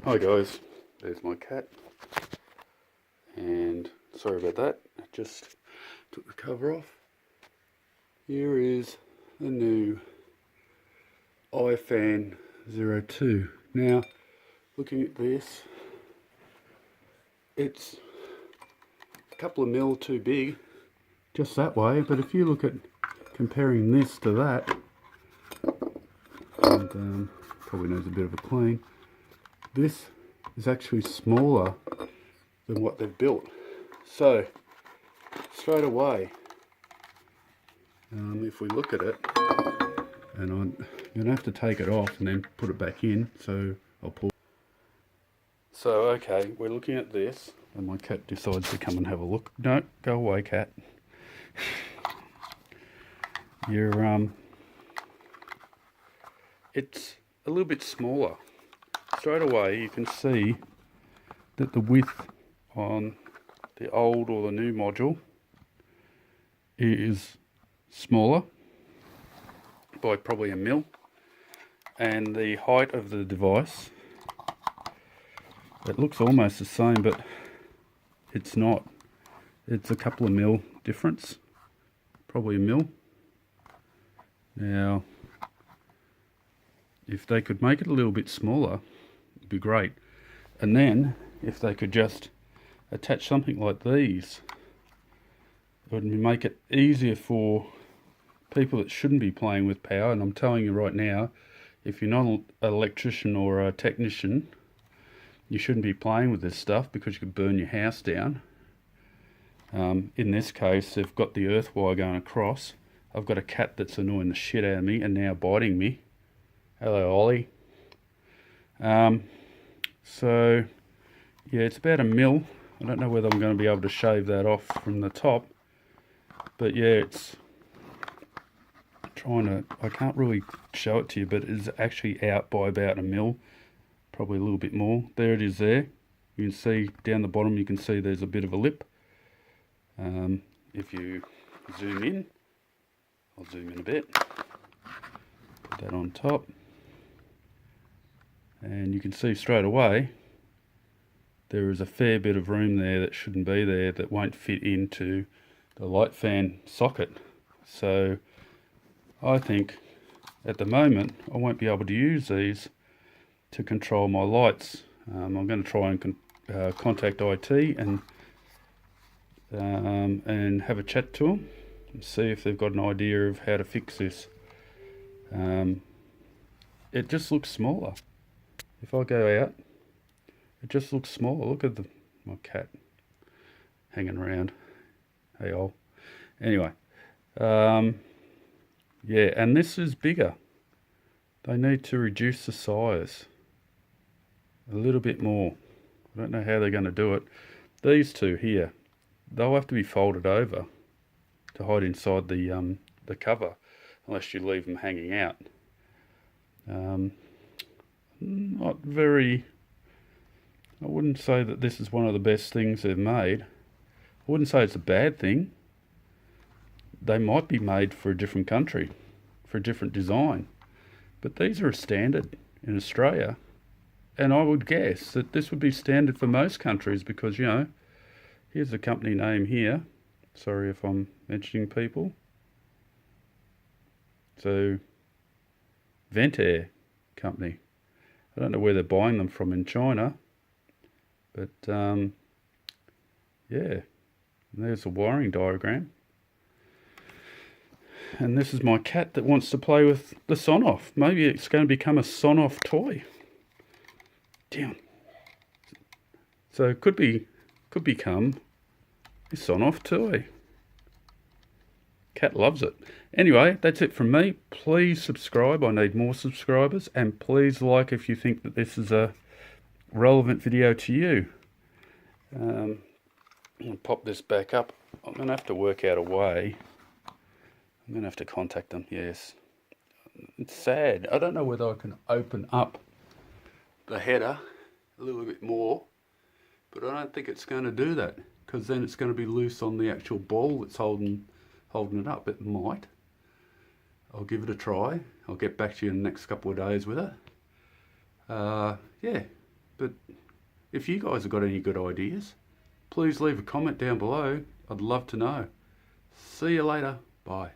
Hi guys, there's my cat, and sorry about that, I just took the cover off. Here is the new iFan02. Now, looking at this, it's a couple of mil too big, just that way, but if you look at comparing this to that, and probably needs a bit of a clean, this is actually smaller than what they've built. So straight away, if we look at it, and I'm going to have to take it off and then put it back in, so I'll pull. So okay, we're looking at this, and my cat decides to come and have a look. No, go away, cat. It's a little bit smaller. Straight away you can see that the width on the old or the new module is smaller by probably a mil, and the height of the device, it looks almost the same, but it's not. It's a couple of mil difference, probably a mil. Now if they could make it a little bit smaller, it'd be great. And then if they could just attach something like these, it would make it easier for people that shouldn't be playing with power. And I'm telling you right now, if you're not an electrician or a technician, you shouldn't be playing with this stuff because you could burn your house down. In this case, they've got the earth wire going across. I've got a cat that's annoying the shit out of me and now biting me. Hello, Ollie. So yeah, it's about a mil. I don't know whether I'm going to be able to shave that off from the top, but yeah, it's trying to, I can't really show it to you, but it's actually out by about a mil, probably a little bit more. There it is there. You can see down the bottom, you can see there's a bit of a lip. If you zoom in, I'll zoom in a bit, put that on top, and you can see straight away there is a fair bit of room there that shouldn't be there, that won't fit into the light fan socket. So I think at the moment I won't be able to use these to control my lights. I'm going to try and contact IT and have a chat to them and see if they've got an idea of how to fix this. It just looks smaller. If I go out, it just looks smaller. Look at my cat hanging around. Hey, old. Anyway, yeah, and this is bigger. They need to reduce the size a little bit more. I don't know how they're going to do it. These two here, they'll have to be folded over to hide inside the cover, unless you leave them hanging out. Not very, I wouldn't say that this is one of the best things they've made. I wouldn't say it's a bad thing. They might be made for a different country, for a different design, but these are a standard in Australia, and I would guess that this would be standard for most countries because, you know, here's the company name here. Sorry if I'm mentioning people. So, Ventair company. I don't know where they're buying them from in China, but yeah, and there's a wiring diagram. And this is my cat that wants to play with the Sonoff. Maybe it's going to become a Sonoff toy. Down. So it could become a Sonoff toy. Cat loves it. Anyway, that's it from me. Please subscribe. I need more subscribers. And please like if you think that this is a relevant video to you. I'm going to pop this back up. I'm going to have to work out a way. I'm going to have to contact them, yes. It's sad. I don't know whether I can open up the header a little bit more, but I don't think it's going to do that, because then it's going to be loose on the actual ball that's holding it up. It might. I'll give it a try. I'll get back to you in the next couple of days with it. Yeah, But if you guys have got any good ideas, please leave a comment down below. I'd love to know. See you later. Bye.